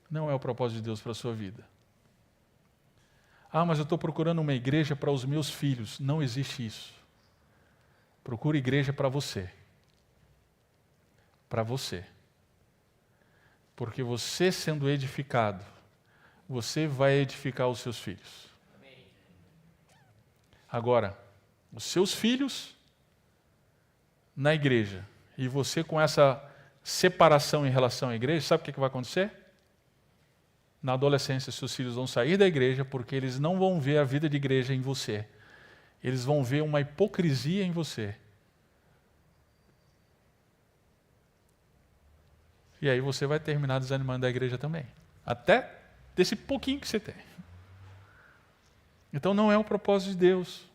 Não é o propósito de Deus para a sua vida. Ah, mas eu estou procurando uma igreja para os meus filhos. Não existe isso. Procure igreja para você. Para você. Porque você sendo edificado, você vai edificar os seus filhos. Agora, os seus filhos na igreja e você com essa separação em relação à igreja, sabe o que vai acontecer? Na adolescência, seus filhos vão sair da igreja porque eles não vão ver a vida de igreja em você. Eles vão ver uma hipocrisia em você. E aí você vai terminar desanimando da igreja também. Até desse pouquinho que você tem. Então não é o propósito de Deus.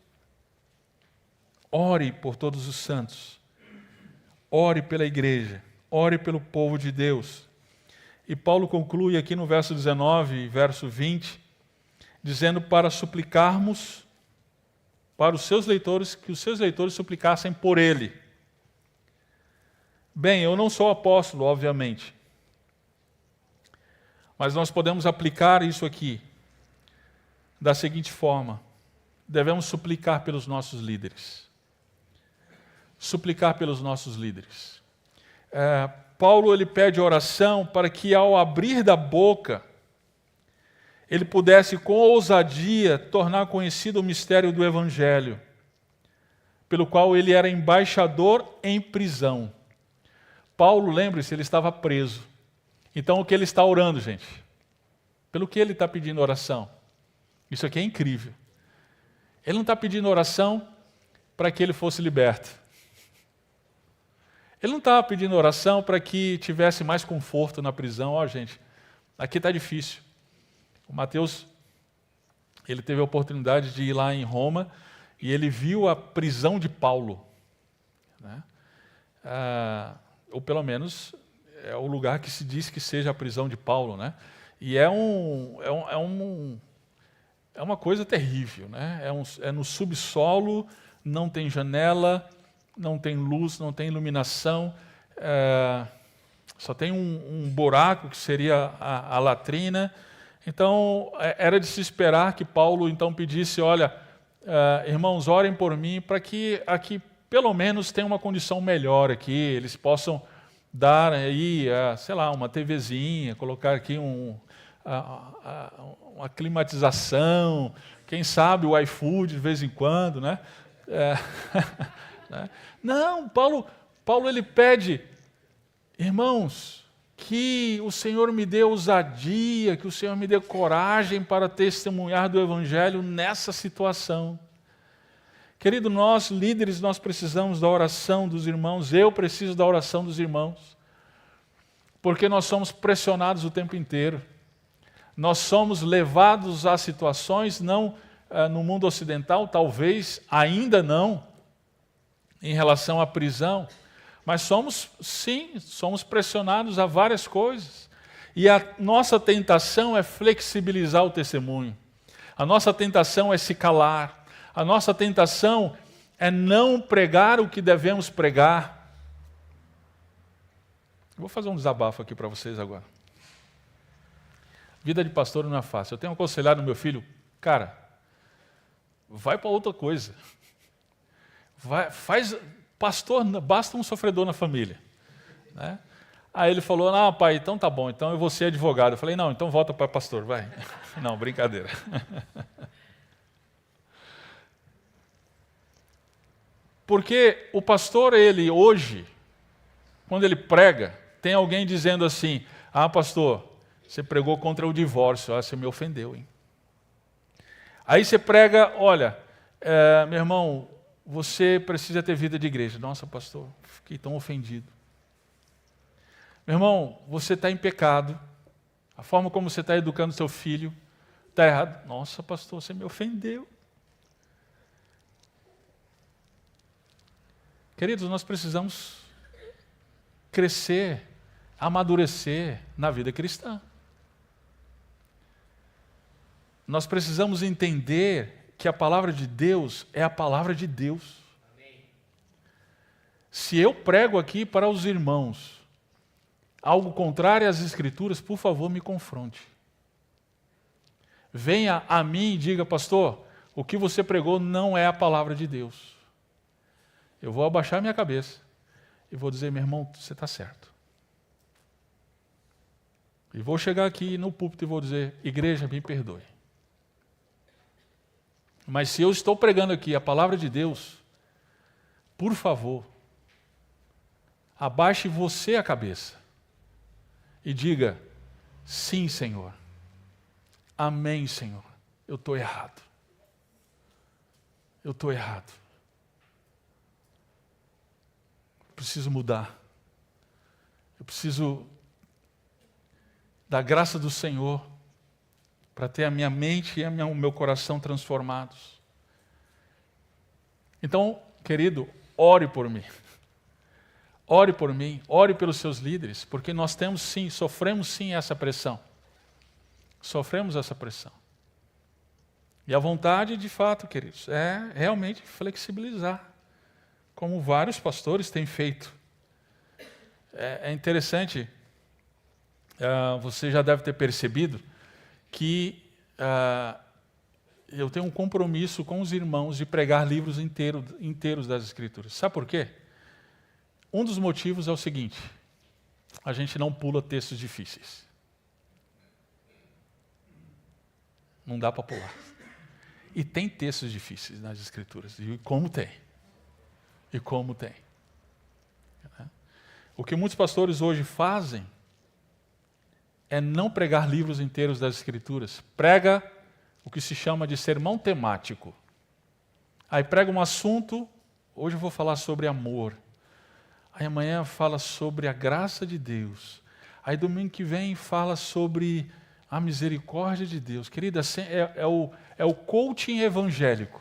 Ore por todos os santos. Ore pela igreja. Ore pelo povo de Deus. E Paulo conclui aqui no verso 19 e verso 20, dizendo para suplicarmos para os seus leitores, que os seus leitores suplicassem por ele. Bem, eu não sou apóstolo, obviamente, mas nós podemos aplicar isso aqui da seguinte forma: devemos suplicar pelos nossos líderes. suplicar pelos nossos líderes. Paulo ele pede oração para que, ao abrir da boca, ele pudesse, com ousadia, tornar conhecido o mistério do Evangelho, pelo qual ele era embaixador em prisão. Paulo, lembre-se, ele estava preso. Então, o que ele está orando, gente? Pelo que ele está pedindo oração? Isso aqui é incrível. Ele não está pedindo oração para que ele fosse liberto. Ele não estava pedindo oração para que tivesse mais conforto na prisão. Ó, gente, aqui está difícil. O Mateus, ele teve a oportunidade de ir lá em Roma e ele viu a prisão de Paulo, né? Ou pelo menos é o lugar que se diz que seja a prisão de Paulo, né? E é uma coisa terrível, né? É no subsolo, não tem janela, não tem luz, não tem iluminação, só tem um buraco que seria a latrina. Então, era de se esperar que Paulo então pedisse, olha, irmãos, orem por mim para que aqui pelo menos tenha uma condição melhor aqui, eles possam dar aí, sei lá, uma TVzinha, colocar aqui uma climatização, quem sabe o iFood de vez em quando, né? Né? Não, Paulo ele pede, irmãos, que o Senhor me dê ousadia, que o Senhor me dê coragem para testemunhar do Evangelho nessa situação. Querido, nós, líderes, nós precisamos da oração dos irmãos, eu preciso da oração dos irmãos, porque nós somos pressionados o tempo inteiro. Nós somos levados a situações, não no mundo ocidental, talvez ainda não, em relação à prisão, mas somos pressionados a várias coisas. E a nossa tentação é flexibilizar o testemunho. A nossa tentação é se calar. A nossa tentação é não pregar o que devemos pregar. Eu vou fazer um desabafo aqui para vocês agora. Vida de pastor não é fácil. Eu tenho aconselhado meu filho, cara, vai para outra coisa. Pastor, basta um sofredor na família, né? Aí ele falou, não, pai, então tá bom, então eu vou ser advogado. Eu falei, não, então volta para pastor, vai. Não, brincadeira. Porque o pastor, ele hoje, quando ele prega, tem alguém dizendo assim, pastor, você pregou contra o divórcio, você me ofendeu, hein? Aí você prega, olha, meu irmão, você precisa ter vida de igreja. Nossa, pastor, fiquei tão ofendido. Meu irmão, você está em pecado. A forma como você está educando seu filho está errado. Nossa, pastor, você me ofendeu. Queridos, nós precisamos crescer, amadurecer na vida cristã. Nós precisamos entender que a palavra de Deus é a palavra de Deus. Amém. Se eu prego aqui para os irmãos algo contrário às Escrituras, por favor, me confronte. Venha a mim e diga, pastor, o que você pregou não é a palavra de Deus. Eu vou abaixar minha cabeça e vou dizer, meu irmão, você está certo. E vou chegar aqui no púlpito e vou dizer, igreja, me perdoe. Mas se eu estou pregando aqui a palavra de Deus, por favor, abaixe você a cabeça e diga, sim, Senhor. Amém, Senhor. Eu estou errado. Eu estou errado. Eu preciso mudar. Eu preciso da graça do Senhor para ter a minha mente e o meu coração transformados. Então, querido, ore por mim. Ore por mim, ore pelos seus líderes, porque nós temos sim, sofremos sim essa pressão. Sofremos essa pressão. E a vontade, de fato, queridos, é realmente flexibilizar, como vários pastores têm feito. É interessante, você já deve ter percebido, que eu tenho um compromisso com os irmãos de pregar livros inteiros das Escrituras. Sabe por quê? Um dos motivos é o seguinte: a gente não pula textos difíceis. Não dá para pular. E tem textos difíceis nas Escrituras. E como tem. E como tem. O que muitos pastores hoje fazem é não pregar livros inteiros das Escrituras. Prega o que se chama de sermão temático. Aí prega um assunto, hoje eu vou falar sobre amor. Aí amanhã fala sobre a graça de Deus. Aí domingo que vem fala sobre a misericórdia de Deus. Querida, é o coaching evangélico.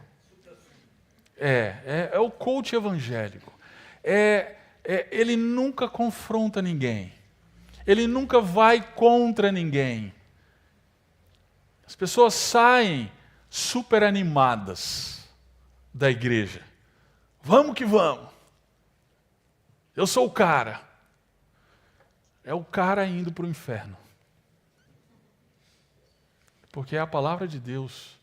É o coaching evangélico. Ele nunca confronta ninguém. Ele nunca vai contra ninguém. As pessoas saem super animadas da igreja. Vamos que vamos. Eu sou o cara. É o cara indo para o inferno. Porque é a palavra de Deus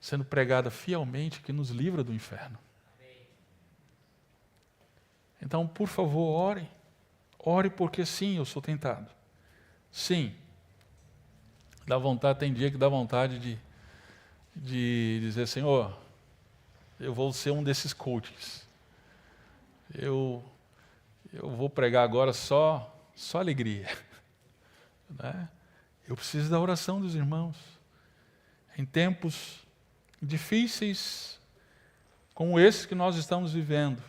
sendo pregada fielmente que nos livra do inferno. Então, por favor, ore. Ore porque sim, eu sou tentado. Sim. Dá vontade, tem dia que dá vontade de dizer, Senhor, eu vou ser um desses coaches. Eu vou pregar agora só alegria. Né? Eu preciso da oração dos irmãos. Em tempos difíceis como esses que nós estamos vivendo,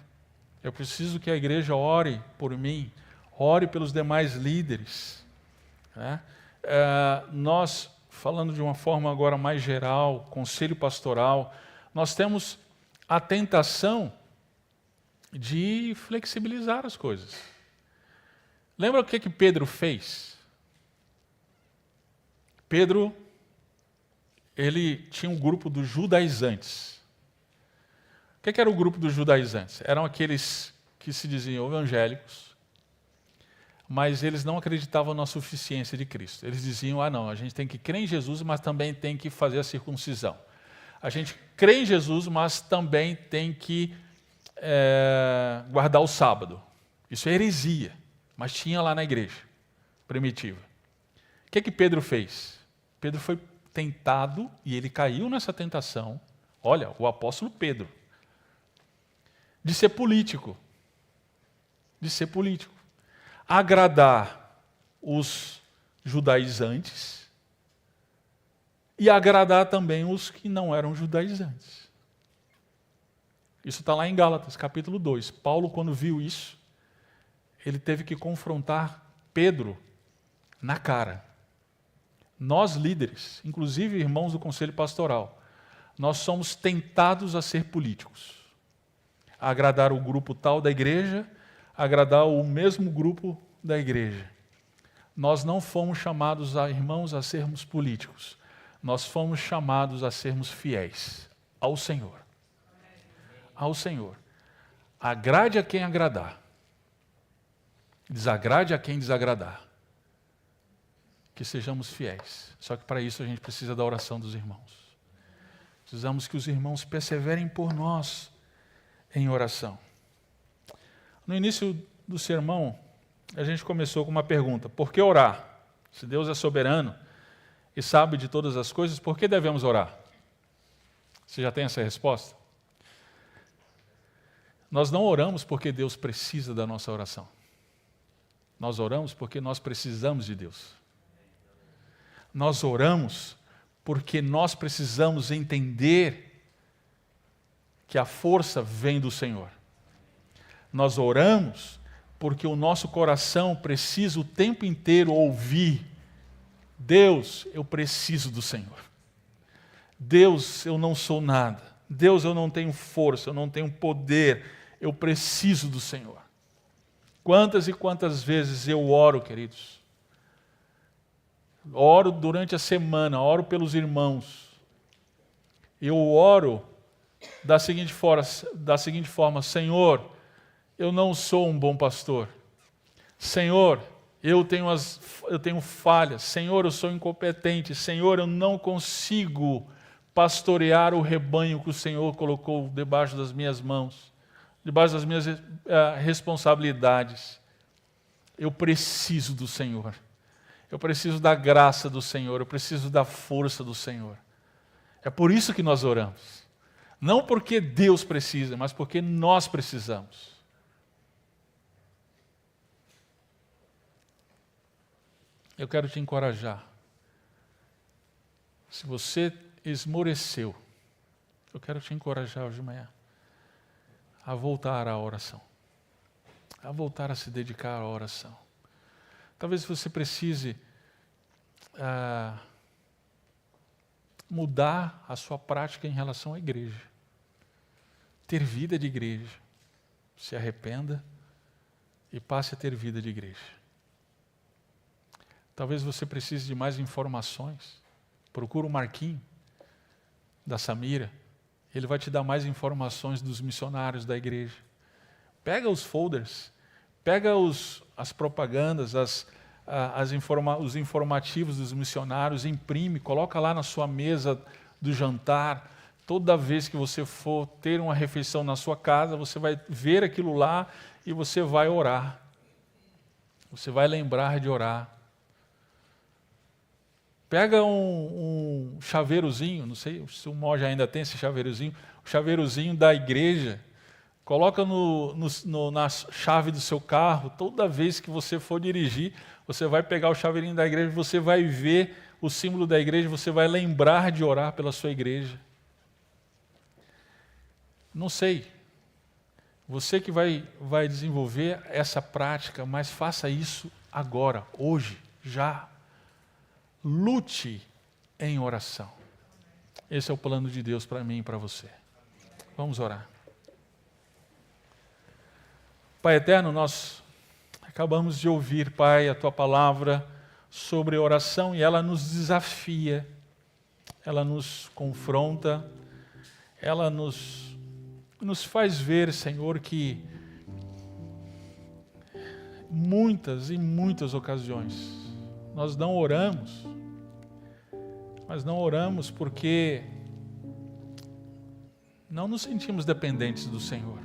eu preciso que a igreja ore por mim, ore pelos demais líderes. Né? Nós, falando de uma forma agora mais geral, conselho pastoral, nós temos a tentação de flexibilizar as coisas. Lembra o que Pedro fez? Pedro, ele tinha um grupo dos judaizantes. O que era o grupo dos judaizantes? Eram aqueles que se diziam evangélicos, mas eles não acreditavam na suficiência de Cristo. Eles diziam, não, a gente tem que crer em Jesus, mas também tem que fazer a circuncisão. A gente crê em Jesus, mas também tem que guardar o sábado. Isso é heresia, mas tinha lá na igreja primitiva. O que Pedro fez? Pedro foi tentado e ele caiu nessa tentação. Olha, o apóstolo Pedro, de ser político. De ser político. Agradar os judaizantes e agradar também os que não eram judaizantes. Isso está lá em Gálatas, capítulo 2. Paulo, quando viu isso, ele teve que confrontar Pedro na cara. Nós, líderes, inclusive irmãos do conselho pastoral, nós somos tentados a ser políticos. A agradar o grupo tal da igreja, agradar o mesmo grupo da igreja. Nós não fomos chamados, irmãos, a sermos políticos. Nós fomos chamados a sermos fiéis ao Senhor. Ao Senhor. Agrade a quem agradar. Desagrade a quem desagradar. Que sejamos fiéis. Só que para isso a gente precisa da oração dos irmãos. Precisamos que os irmãos perseverem por nós em oração. No início do sermão, a gente começou com uma pergunta: por que orar? Se Deus é soberano e sabe de todas as coisas, por que devemos orar? Você já tem essa resposta? Nós não oramos porque Deus precisa da nossa oração. Nós oramos porque nós precisamos de Deus. Nós oramos porque nós precisamos entender que a força vem do Senhor. Nós oramos porque o nosso coração precisa o tempo inteiro ouvir: Deus, eu preciso do Senhor. Deus, eu não sou nada. Deus, eu não tenho força, eu não tenho poder. Eu preciso do Senhor. Quantas e quantas vezes eu oro, queridos? Oro durante a semana, oro pelos irmãos. Eu oro da seguinte forma: Senhor, eu não sou um bom pastor. Senhor, eu tenho falhas. Senhor, eu sou incompetente. Senhor, eu não consigo pastorear o rebanho que o Senhor colocou debaixo das minhas mãos. debaixo das minhas responsabilidades. Eu preciso do Senhor. Eu preciso da graça do Senhor. Eu preciso da força do Senhor. É por isso que nós oramos. Não porque Deus precisa, mas porque nós precisamos. Eu quero te encorajar. Se você esmoreceu, eu quero te encorajar hoje de manhã a voltar à oração. A voltar a se dedicar à oração. Talvez você precise mudar a sua prática em relação à igreja. Ter vida de igreja. Se arrependa e passe a ter vida de igreja. Talvez você precise de mais informações. Procura o Marquinho, da Samira. Ele vai te dar mais informações dos missionários da igreja. Pega os folders, pega as propagandas, os informativos dos missionários, imprime, coloca lá na sua mesa do jantar. Toda vez que você for ter uma refeição na sua casa, você vai ver aquilo lá e você vai orar. Você vai lembrar de orar. Pega um chaveirozinho, não sei se o Moja ainda tem esse chaveirozinho, o chaveirozinho da igreja, coloca na chave do seu carro. Toda vez que você for dirigir, você vai pegar o chaveirinho da igreja, você vai ver o símbolo da igreja, você vai lembrar de orar pela sua igreja. Não sei, você que vai desenvolver essa prática, mas faça isso agora, hoje, já. Lute em oração. Esse é o plano de Deus para mim e para você. Vamos orar. Pai eterno, nós acabamos de ouvir, Pai, a Tua palavra sobre oração e ela nos desafia, ela nos confronta, ela nos faz ver, Senhor, que muitas e muitas ocasiões nós não oramos, mas não oramos porque não nos sentimos dependentes do Senhor.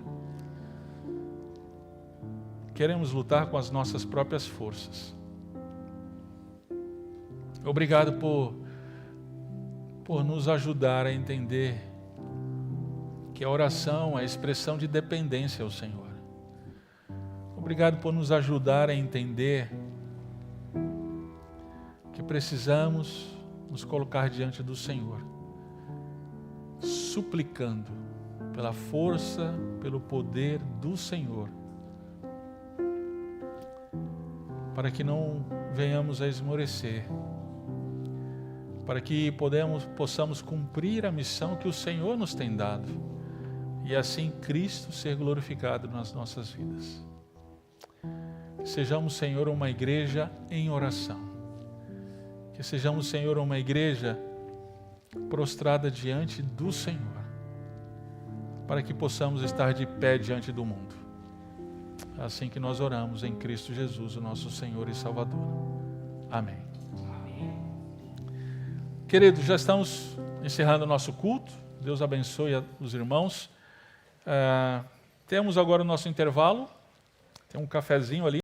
Queremos lutar com as nossas próprias forças. Obrigado por nos ajudar a entender que a oração é a expressão de dependência ao Senhor. Obrigado por nos ajudar a entender que precisamos nos colocar diante do Senhor, suplicando pela força, pelo poder do Senhor, para que não venhamos a esmorecer, para que possamos cumprir a missão que o Senhor nos tem dado, e assim Cristo ser glorificado nas nossas vidas. Sejamos, Senhor, uma igreja em oração. Que sejamos, Senhor, uma igreja prostrada diante do Senhor, para que possamos estar de pé diante do mundo. Assim que nós oramos em Cristo Jesus, o nosso Senhor e Salvador. Amém. Queridos, já estamos encerrando o nosso culto. Deus abençoe os irmãos. Temos agora o nosso intervalo. Tem um cafezinho ali.